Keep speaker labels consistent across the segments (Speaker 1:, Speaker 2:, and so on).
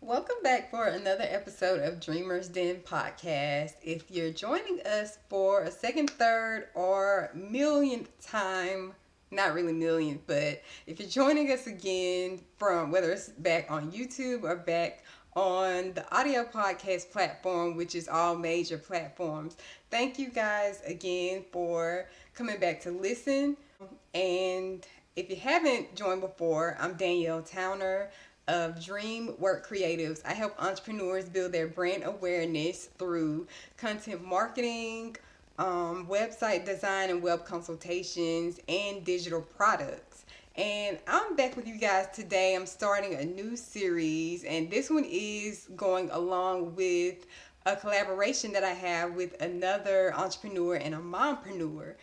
Speaker 1: Welcome back for another episode of Dreamers Den podcast. If you're joining us for a second, third, or millionth time, not really millionth, but if you're joining us again from whether it's back on YouTube or back on the audio podcast platform, which is all major platforms, thank you guys again for coming back to listen. And if you haven't joined before, I'm Danielle Towner of Dream Work Creatives. I help entrepreneurs build their brand awareness through content marketing, website design and web consultations, and digital products. And I'm back with you guys today. I'm starting a new series, and this one is going along with a collaboration that I have with another entrepreneur and a mompreneur.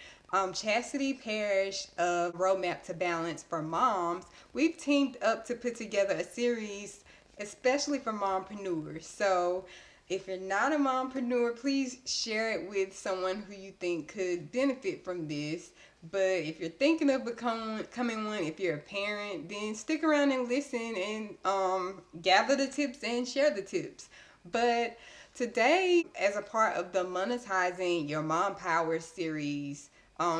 Speaker 1: Chastity Parrish of Roadmap to Balance for Moms, we've teamed up to put together a series especially for mompreneurs. So if you're not a mompreneur, please share it with someone who you think could benefit from this. But if you're thinking of becoming one, if you're a parent, then stick around and listen and gather the tips and share the tips. But today, as a part of the Monetizing Your Mom Power series,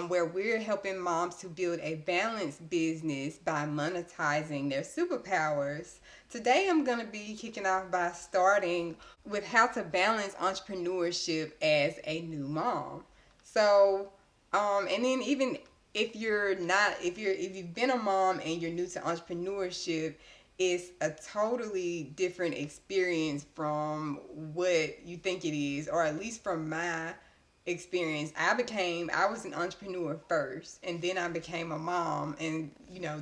Speaker 1: where we're helping moms to build a balanced business by monetizing their superpowers. Today, I'm going to be kicking off by starting with how to balance entrepreneurship as a new mom. So, and then even if you're not, if you've been a mom and you're new to entrepreneurship, it's a totally different experience from what you think it is, or at least from my experience. I was an entrepreneur first, and then I became a mom, and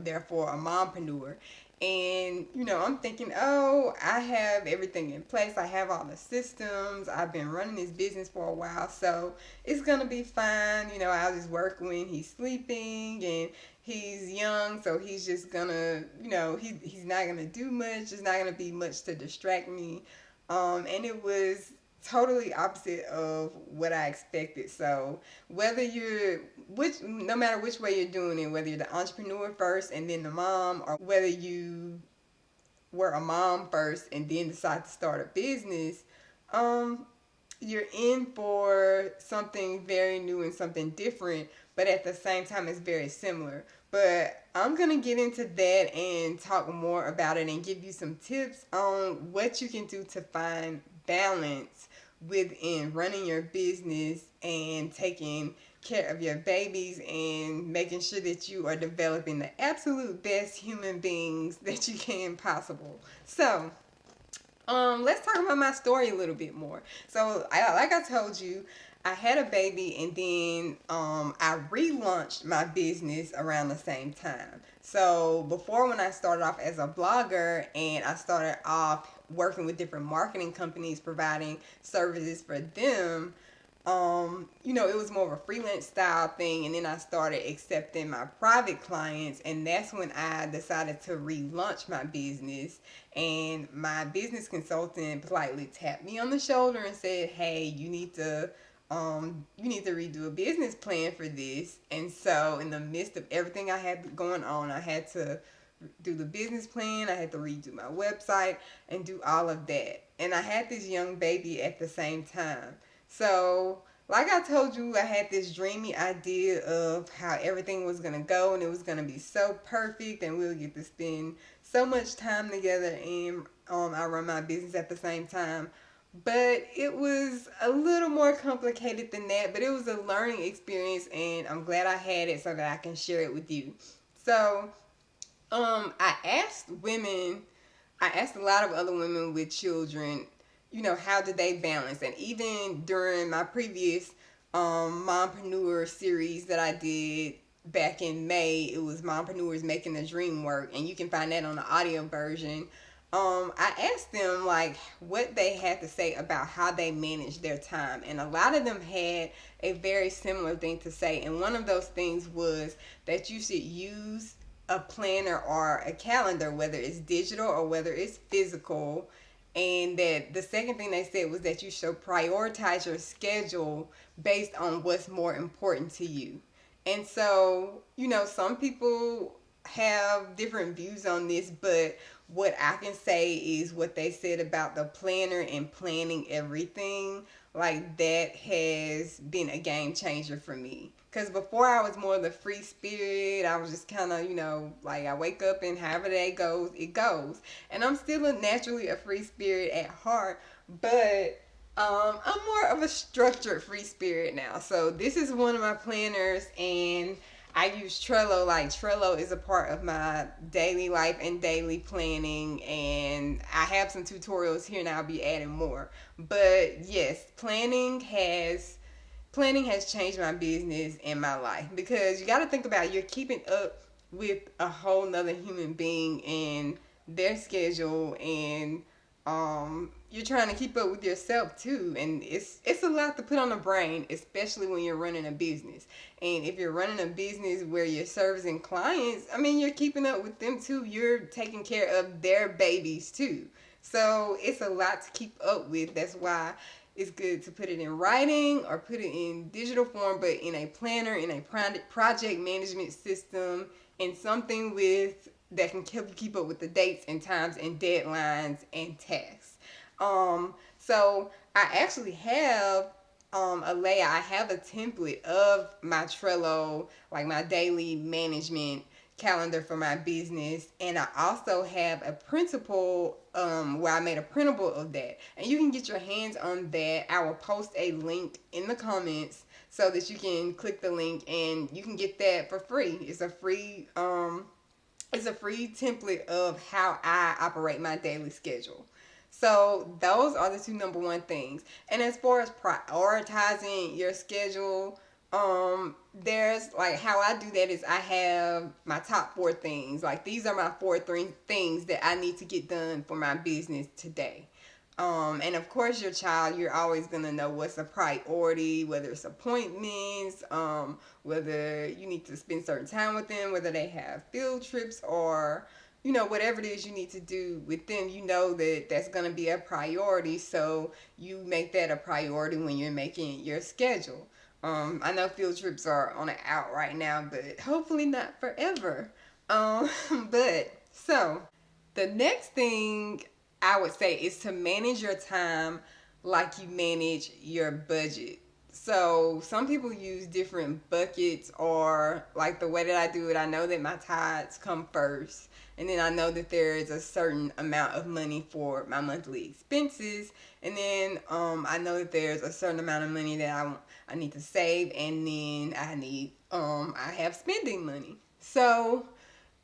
Speaker 1: therefore a mompreneur. And I'm thinking, oh, I have everything in place. I have all the systems. I've been running this business for a while, so it's gonna be fine. I'll just work when he's sleeping, and he's young, so he's just gonna, he's not gonna do much. There's not gonna be much to distract me. And it was totally opposite of what I expected. So no matter which way you're doing it, whether you're the entrepreneur first and then the mom, or whether you were a mom first and then decide to start a business, you're in for something very new and something different, but at the same time it's very similar. But I'm going to get into that and talk more about it and give you some tips on what you can do to find balance within running your business and taking care of your babies and making sure that you are developing the absolute best human beings that you can possible. So, let's talk about my story a little bit more. So, like I told you, I had a baby, and then I relaunched my business around the same time. So before, when I started off as a blogger and I started off working with different marketing companies, providing services for them, it was more of a freelance style thing. And then I started accepting my private clients, and that's when I decided to relaunch my business. And my business consultant politely tapped me on the shoulder and said, "Hey, you need to redo a business plan for this." And so in the midst of everything I had going on, I had to do the business plan, I had to redo my website and do all of that. And I had this young baby at the same time. So like I told you, I had this dreamy idea of how everything was going to go, and it was going to be so perfect, and we'll get to spend so much time together, and I run my business at the same time. But it was a little more complicated than that, but it was a learning experience, and I'm glad I had it so that I can share it with you. So, I asked a lot of other women with children, how did they balance? And even during my previous mompreneur series that I did back in May, it was Mompreneurs Making the Dream Work, and you can find that on the audio version. I asked them like what they had to say about how they manage their time, and a lot of them had a very similar thing to say. And one of those things was that you should use a planner or a calendar, whether it's digital or whether it's physical. And that the second thing they said was that you should prioritize your schedule based on what's more important to you. And so, some people have different views on this, but what I can say is what they said about the planner and planning everything. Like, that has been a game changer for me. Because before I was more the free spirit, I was just kind of, like, I wake up and however the day goes, it goes. And I'm still naturally a free spirit at heart, but I'm more of a structured free spirit now. So this is one of my planners, and I use Trello. Like, Trello is a part of my daily life and daily planning, and I have some tutorials here and I'll be adding more. But yes, planning has changed my business and my life, because you got to think about it, you're keeping up with a whole nother human being and their schedule, and you're trying to keep up with yourself too, and it's a lot to put on the brain, especially when you're running a business. And if you're running a business where you're servicing clients, I mean, you're keeping up with them too, you're taking care of their babies too. So it's a lot to keep up with. That's why it's good to put it in writing or put it in digital form, but in a planner, in a project management system, and something with that can help you keep up with the dates and times and deadlines and tasks. So I actually have a layout. I have a template of my Trello, like my daily management calendar for my business, and I also have a printable where I made a printable of that, and you can get your hands on that. I will post a link in the comments so that you can click the link and you can get that for free. It's a free template of how I operate my daily schedule. So those are the two number one things. And as far as prioritizing your schedule, there's like, how I do that is I have my top four things. Like, these are my three things that I need to get done for my business today. And of course, your child, you're always going to know what's a priority, whether it's appointments, whether you need to spend certain time with them, whether they have field trips, or, whatever it is you need to do with them, that that's going to be a priority. So you make that a priority when you're making your schedule. I know field trips are on an out right now, but hopefully not forever. But so the next thing I would say is to manage your time like you manage your budget. So some people use different buckets, or like the way that I do it, I know that my tithes come first. And then I know that there is a certain amount of money for my monthly expenses. And then I know that there's a certain amount of money that I need to save. And then I have spending money. So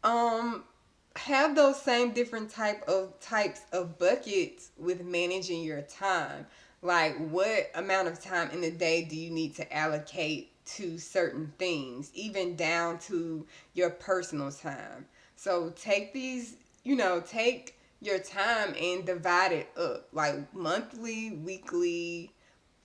Speaker 1: have those same different types of buckets with managing your time. Like, what amount of time in the day do you need to allocate to certain things, even down to your personal time? So take take your time and divide it up, like monthly, weekly,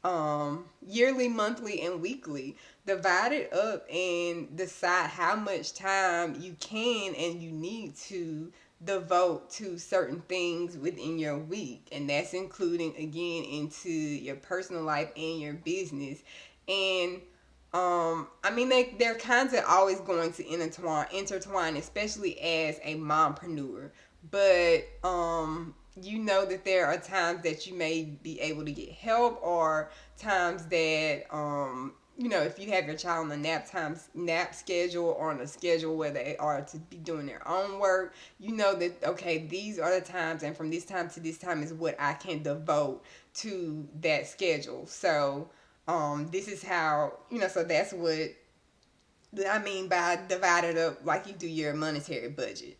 Speaker 1: yearly, monthly, and weekly. Divide it up and decide how much time you can and you need to devote to certain things within your week, and that's including, again, into your personal life and your business. And I mean, they're kinds of always going to intertwine, especially as a mompreneur. But that there are times that you may be able to get help, or times that if you have your child on a nap schedule, or on a schedule where they are to be doing their own work, that, okay, these are the times, and from this time to this time is what I can devote to that schedule. So this is how, so that's what I mean by divided up like you do your monetary budget.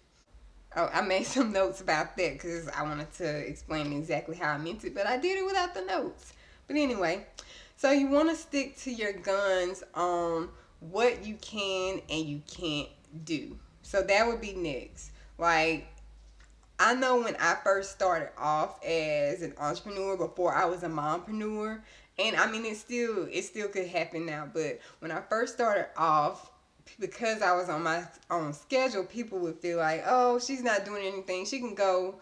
Speaker 1: Oh, I made some notes about that because I wanted to explain exactly how I meant it, but I did it without the notes. But anyway, so you want to stick to your guns on what you can and you can't do. So that would be next. Like, I know when I first started off as an entrepreneur, before I was a mompreneur, and I mean, it still could happen now, but when I first started off, because I was on my own schedule, people would feel like, oh, she's not doing anything. She can go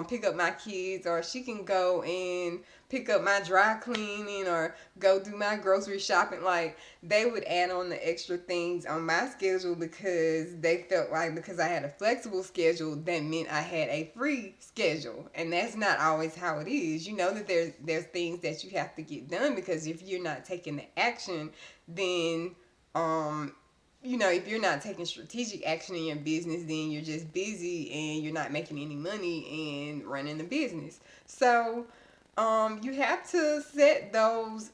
Speaker 1: pick up my kids, or she can go and pick up my dry cleaning, or go do my grocery shopping. Like, they would add on the extra things on my schedule because they felt like, because I had a flexible schedule, that meant I had a free schedule. And that's not always how it is. You know that there's things that you have to get done, because if you're not taking the action, then if you're not taking strategic action in your business, then you're just busy and you're not making any money and running the business. So, you have to set those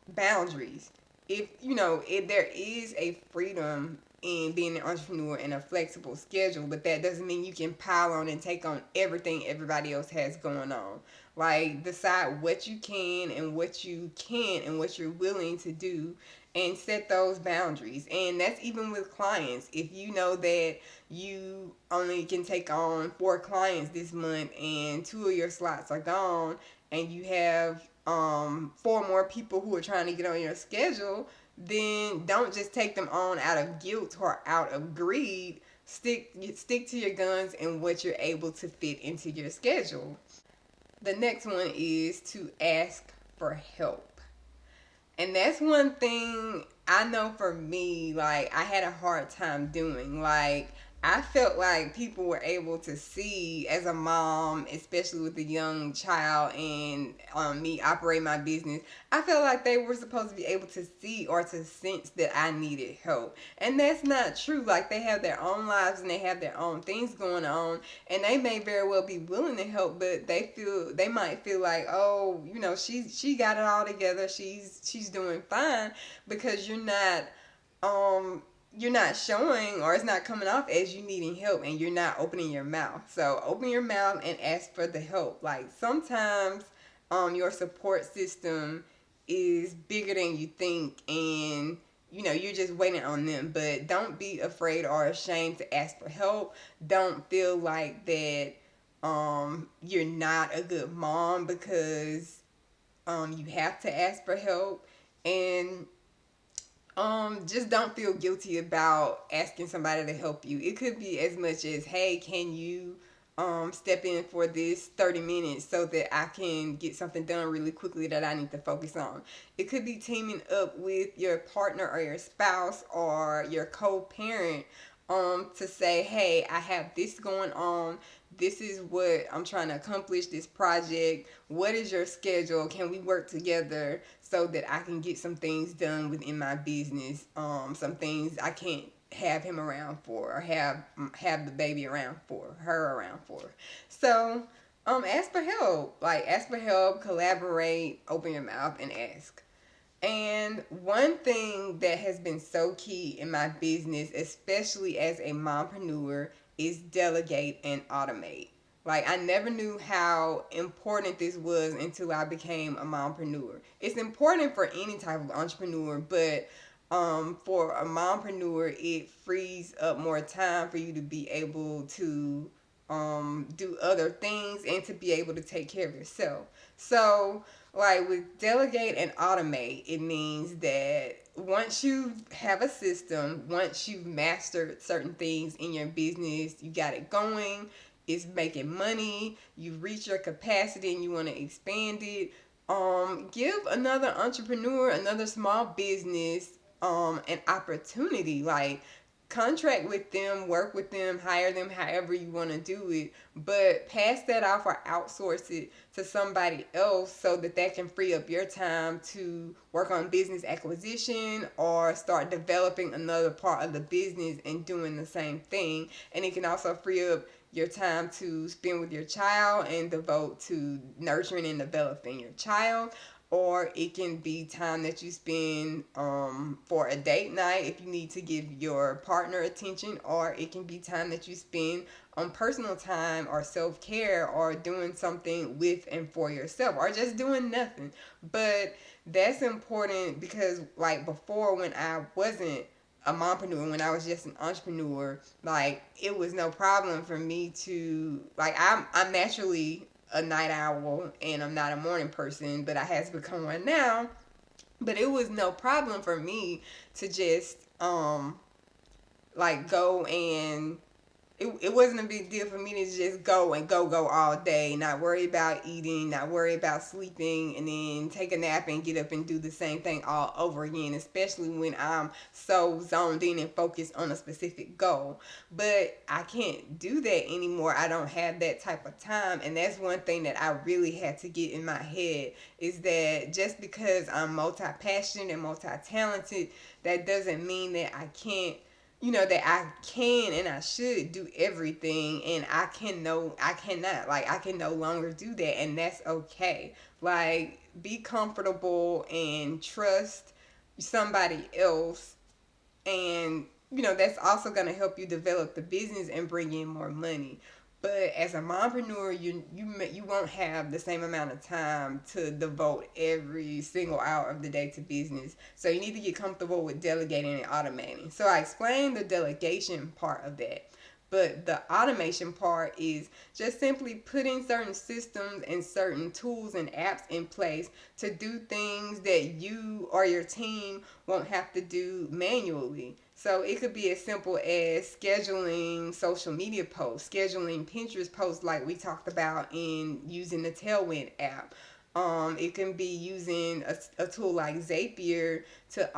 Speaker 1: boundaries. If there is a freedom in being an entrepreneur and a flexible schedule, but that doesn't mean you can pile on and take on everything everybody else has going on. Like, decide what you can and what you can't and what you're willing to do, and set those boundaries. And that's even with clients. If you know that you only can take on 4 clients this month and 2 of your slots are gone, and you have 4 more people who are trying to get on your schedule, then don't just take them on out of guilt or out of greed. Stick to your guns and what you're able to fit into your schedule. The next one is to ask for help. And that's one thing I know for me, like, I had a hard time doing. Like, I felt like people were able to see, as a mom, especially with a young child, and me operating my business, I felt like they were supposed to be able to see or to sense that I needed help. And that's not true. Like, they have their own lives and they have their own things going on, and they may very well be willing to help, but they might feel like, oh, she got it all together, she's doing fine, because you're not showing, or it's not coming off as you needing help, and you're not opening your mouth. So open your mouth and ask for the help. Like, sometimes your support system is bigger than you think, and you're just waiting on them. But don't be afraid or ashamed to ask for help. Don't feel like that you're not a good mom because you have to ask for help. And just don't feel guilty about asking somebody to help you. It could be as much as, hey, can you step in for this 30 minutes so that I can get something done really quickly that I need to focus on. It could be teaming up with your partner or your spouse or your co-parent to say, hey, I have this going on. This is what I'm trying to accomplish, this project. What is your schedule? Can we work together so that I can get some things done within my business? Some things I can't have him around for, or have the baby around for, her around for. So ask for help. Like, ask for help, collaborate, open your mouth and ask. And one thing that has been so key in my business, especially as a mompreneur, is delegate and automate. Like, I never knew how important this was until I became a mompreneur. It's important for any type of entrepreneur, but for a mompreneur, it frees up more time for you to be able to do other things and to be able to take care of yourself. So, like, with delegate and automate, it means that once you have a system, once you've mastered certain things in your business, you got it going, it's making money, you've reached your capacity and you want to expand it, give another entrepreneur, another small business, an opportunity. Like, contract with them, work with them, hire them, however you want to do it, but pass that off or outsource it to somebody else so that can free up your time to work on business acquisition or start developing another part of the business and doing the same thing. And it can also free up your time to spend with your child and devote to nurturing and developing your child. Or it can be time that you spend for a date night if you need to give your partner attention. Or it can be time that you spend on personal time or self-care or doing something with and for yourself, or just doing nothing. But that's important because, like, before, when I wasn't a mompreneur, when I was just an entrepreneur, like, it was no problem for me to, like, I'm naturally a night owl and I'm not a morning person, but I has become one now. But it was no problem for me to just like go and it wasn't a big deal for me to just go all day, not worry about eating, not worry about sleeping, and then take a nap and get up and do the same thing all over again, especially when I'm so zoned in and focused on a specific goal. But I can't do that anymore. I don't have that type of time, and that's one thing that I really had to get in my head, is that just because I'm multi-passionate and multi-talented, that doesn't mean that that I can and I should do everything, and I cannot, like, I can no longer do that, and that's okay. Like, be comfortable and trust somebody else, and that's also going to help you develop the business and bring in more money. But as a mompreneur, you won't have the same amount of time to devote every single hour of the day to business. So you need to get comfortable with delegating and automating. So I explained the delegation part of that. But the automation part is just simply putting certain systems and certain tools and apps in place to do things that you or your team won't have to do manually. So it could be as simple as scheduling social media posts, scheduling Pinterest posts like we talked about in using the Tailwind app. It can be using a tool like Zapier to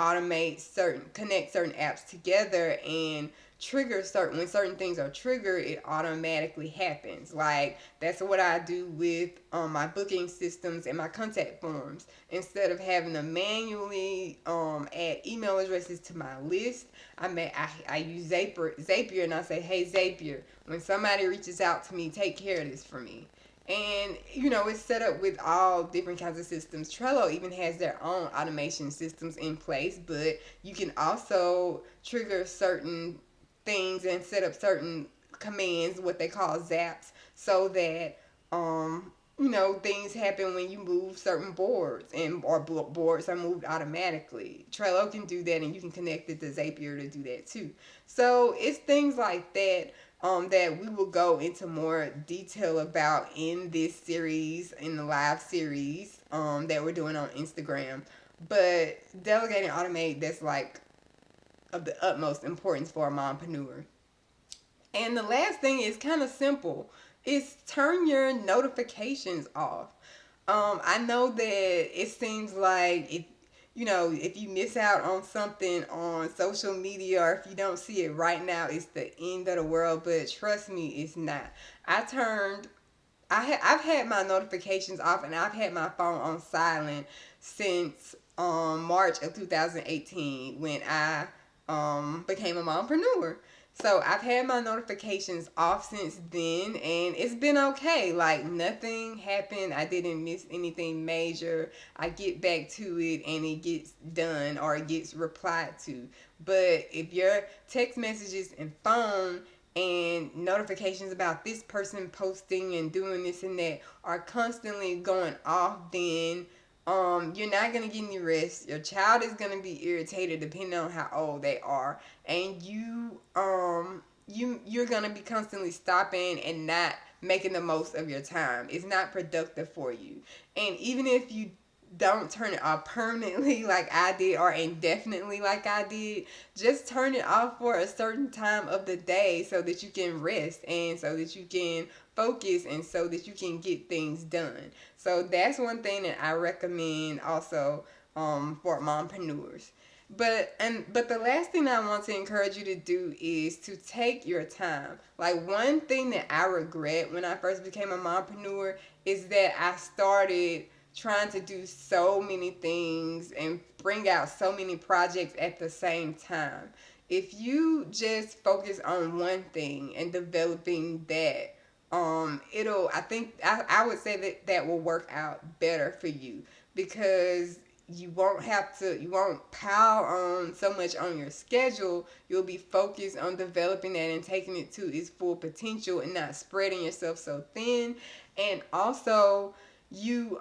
Speaker 1: connect certain apps together and trigger when certain things are triggered, it automatically happens. Like, that's what I do with my booking systems and my contact forms. Instead of having to manually add email addresses to my list, I use Zapier, and I say, hey Zapier, when somebody reaches out to me, take care of this for me. And it's set up with all different kinds of systems. Trello even has their own automation systems in place, but you can also trigger certain things and set up certain commands, what they call zaps, so that things happen when you move certain boards, or boards are moved automatically. Trello can do that, and you can connect it to Zapier to do that too. So it's things like that that we will go into more detail about in this series, in the live series that we're doing on Instagram. But delegate and automate, that's like of the utmost importance for a mompreneur. And the last thing is kind of simple. Is turn your notifications off. I know that it seems like if you miss out on something on social media, or if you don't see it right now, it's the end of the world. But trust me, it's not. I've had my notifications off, and I've had my phone on silent since March of 2018, when I became a mompreneur. So I've had my notifications off since then, and it's been okay. Like, nothing happened. I didn't miss anything major. I get back to it and it gets done, or it gets replied to. But if your text messages and phone and notifications about this person posting and doing this and that are constantly going off, then you're not gonna get any rest. Your child is gonna be irritated, depending on how old they are, and you're gonna be constantly stopping and not making the most of your time. It's not productive for you. And even if you don't turn it off permanently like I did, or indefinitely like I did, just turn it off for a certain time of the day, so that you can rest, and so that you can focus, and so that you can get things done. So that's one thing that I recommend also for mompreneurs. But the last thing I want to encourage you to do is to take your time. Like, one thing that I regret when I first became a mompreneur is that I started trying to do so many things and bring out so many projects at the same time. If you just focus on one thing and developing that, I would say that will work out better for you, because you won't pile on so much on your schedule. You'll be focused on developing that and taking it to its full potential, and not spreading yourself so thin. And also, you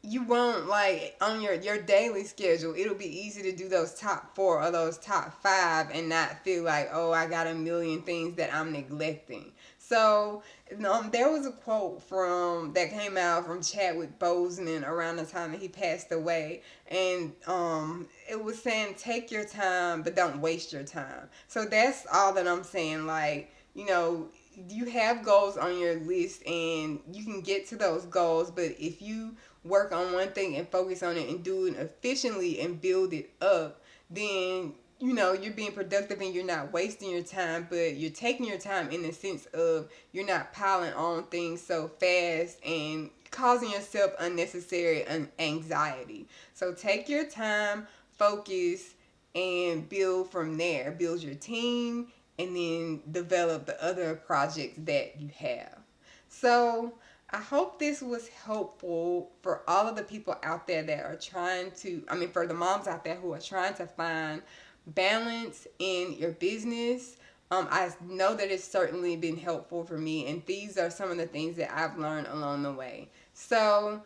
Speaker 1: you won't, like, on your daily schedule, it'll be easy to do those top 4 or those top 5 and not feel like, oh, I got a million things that I'm neglecting. So there was a quote from that came out from Chadwick Boseman around the time that he passed away, and it was saying, take your time but don't waste your time. So that's all that I'm saying. Like, you have goals on your list and you can get to those goals, but if you work on one thing and focus on it and do it efficiently and build it up, then you're being productive and you're not wasting your time, but you're taking your time in the sense of you're not piling on things so fast and causing yourself unnecessary anxiety. So take your time, focus, and build from there. Build your team and then develop the other projects that you have. So I hope this was helpful for all of the people out there that are trying to, for the moms out there who are trying to find balance in your business. I know that it's certainly been helpful for me, and these are some of the things that I've learned along the way. So,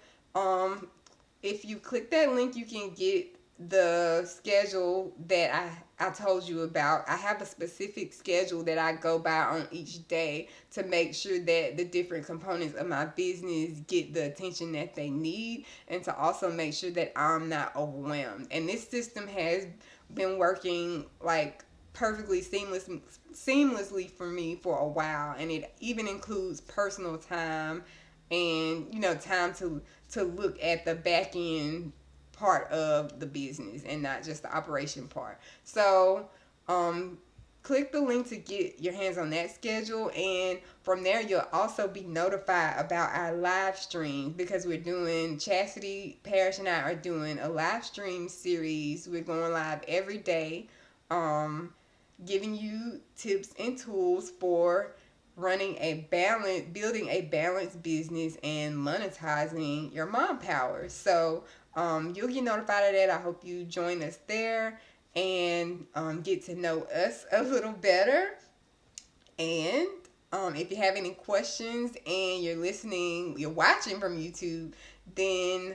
Speaker 1: if you click that link, you can get the schedule that I told you about. I have a specific schedule that I go by on each day to make sure that the different components of my business get the attention that they need, and to also make sure that I'm not overwhelmed. And this system has been working like perfectly seamlessly for me for a while, and it even includes personal time and time to look at the back end part of the business and not just the operation part. So click the link to get your hands on that schedule, and from there you'll also be notified about our live stream, because we're doing, Chastity Parrish and I are doing a live stream series. We're going live every day, giving you tips and tools for building a balanced business and monetizing your mom power. So you'll get notified of that. I hope you join us there and get to know us a little better. And if you have any questions and you're watching from YouTube, then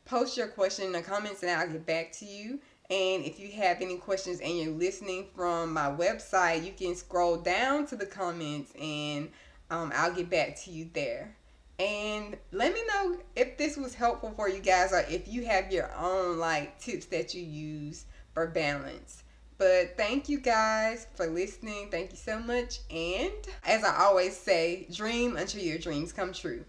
Speaker 1: post your question in the comments and I'll get back to you. And if you have any questions and you're listening from my website, you can scroll down to the comments and I'll get back to you there. And let me know if this was helpful for you guys, or if you have your own tips that you use for balance. But thank you guys for listening. Thank you so much. And as I always say, dream until your dreams come true.